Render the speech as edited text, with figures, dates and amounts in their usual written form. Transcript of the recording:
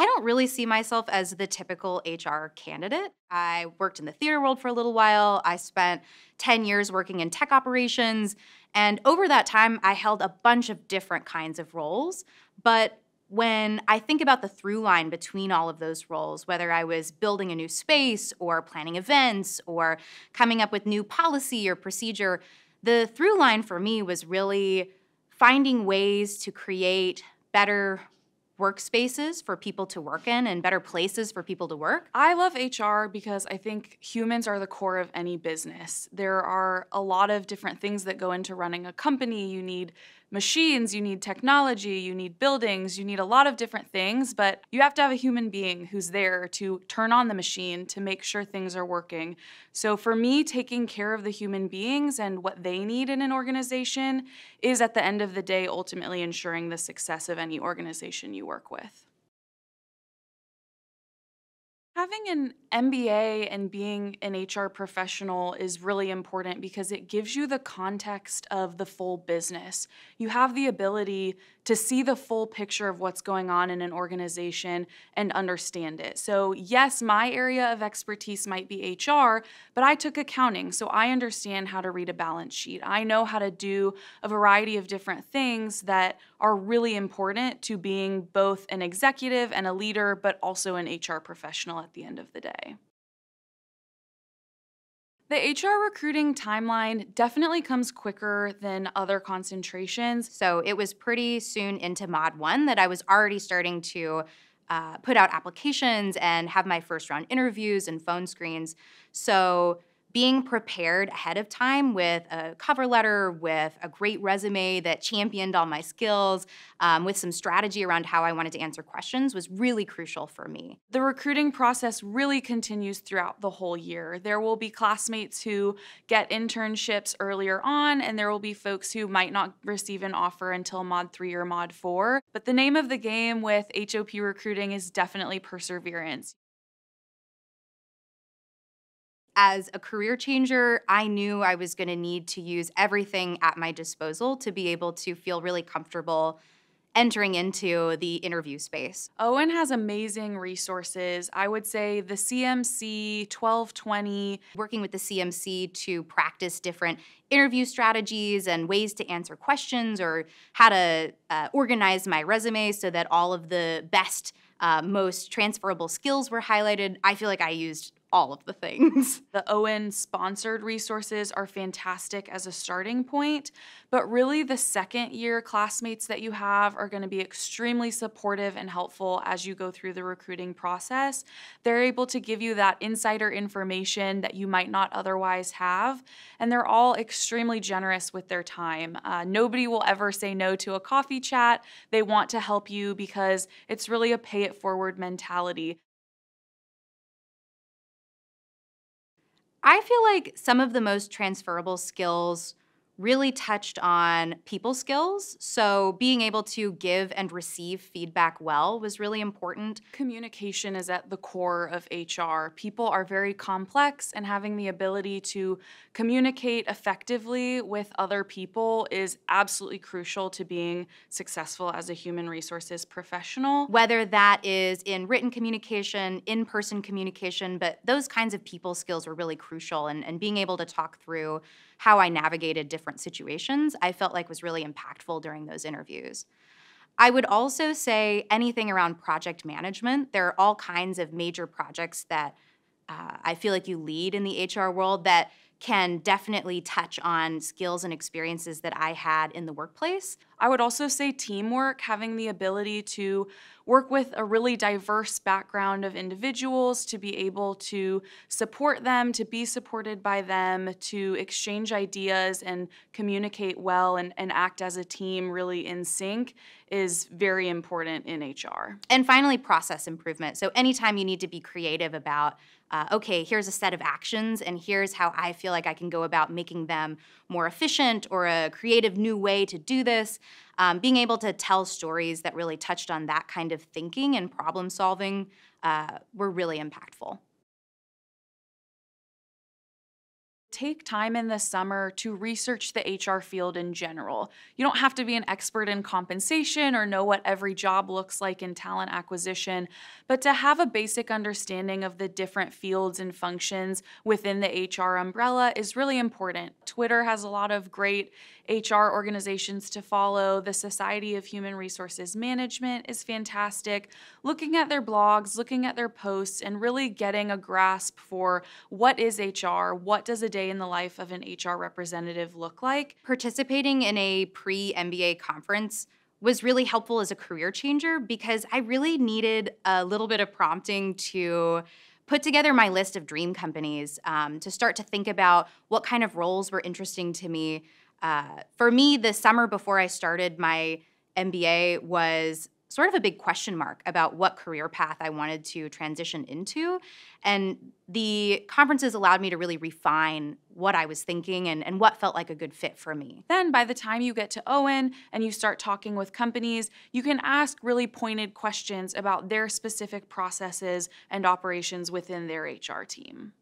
I don't really see myself as the typical HR candidate. I worked in the theater world for a little while. I spent 10 years working in tech operations. And over that time, I held a bunch of different kinds of roles. But when I think about the through line between all of those roles, whether I was building a new space or planning events or coming up with new policy or procedure, the through line for me was really finding ways to create better workspaces for people to work in and better places for people to work. I love HR because I think humans are the core of any business. There are a lot of different things that go into running a company. You need machines, you need technology, you need buildings, you need a lot of different things, but you have to have a human being who's there to turn on the machine to make sure things are working. So for me, taking care of the human beings and what they need in an organization is at the end of the day ultimately ensuring the success of any organization you work with. Having an MBA and being an HR professional is really important because it gives you the context of the full business. You have the ability to see the full picture of what's going on in an organization and understand it. So, yes, my area of expertise might be HR, but I took accounting, so I understand how to read a balance sheet. I know how to do a variety of different things that are really important to being both an executive and a leader, but also an HR professional at the end of the day. The HR recruiting timeline definitely comes quicker than other concentrations. So it was pretty soon into Mod 1 that I was already starting to put out applications and have my first round interviews and phone screens. So being prepared ahead of time with a cover letter, with a great resume that championed all my skills, with some strategy around how I wanted to answer questions was really crucial for me. The recruiting process really continues throughout the whole year. There will be classmates who get internships earlier on, and there will be folks who might not receive an offer until Mod 3 or Mod 4. But the name of the game with HOP recruiting is definitely perseverance. As a career changer, I knew I was going to need to use everything at my disposal to be able to feel really comfortable entering into the interview space. Owen has amazing resources. I would say the CMC 1220. Working with the CMC to practice different interview strategies and ways to answer questions or how to organize my resume so that all of the best, most transferable skills were highlighted. I feel like I used all of the things. The Owen sponsored resources are fantastic as a starting point, but really the second year classmates that you have are going to be extremely supportive and helpful as you go through the recruiting process. They're able to give you that insider information that you might not otherwise have, and they're all extremely generous with their time. Nobody will ever say no to a coffee chat. They want to help you because it's really a pay it forward mentality. I feel like some of the most transferable skills really touched on people skills. So being able to give and receive feedback well was really important. Communication is at the core of HR. People are very complex, and having the ability to communicate effectively with other people is absolutely crucial to being successful as a human resources professional. Whether that is in written communication, in-person communication, but those kinds of people skills were really crucial. And being able to talk through how I navigated different situations, I felt like was really impactful during those interviews. I would also say anything around project management. There are all kinds of major projects that I feel like you lead in the HR world that can definitely touch on skills and experiences that I had in the workplace. I would also say teamwork, having the ability to work with a really diverse background of individuals, to be able to support them, to be supported by them, to exchange ideas and communicate well and act as a team really in sync is very important in HR. And finally, process improvement. So anytime you need to be creative about, okay, here's a set of actions, and here's how I feel like I can go about making them more efficient or a creative new way to do this, being able to tell stories that really touched on that kind of thinking and problem solving were really impactful. Take time in the summer to research the HR field in general. You don't have to be an expert in compensation or know what every job looks like in talent acquisition, but to have a basic understanding of the different fields and functions within the HR umbrella is really important. Twitter has a lot of great HR organizations to follow. The Society of Human Resources Management is fantastic. Looking at their blogs, looking at their posts, and really getting a grasp for what is HR, what does a day in the life of an HR representative look like. Participating in a pre-MBA conference was really helpful as a career changer because I really needed a little bit of prompting to put together my list of dream companies, to start to think about what kind of roles were interesting to me. For me, the summer before I started my MBA was sort of a big question mark about what career path I wanted to transition into. And the conferences allowed me to really refine what I was thinking and what felt like a good fit for me. Then by the time you get to Owen and you start talking with companies, you can ask really pointed questions about their specific processes and operations within their HR team.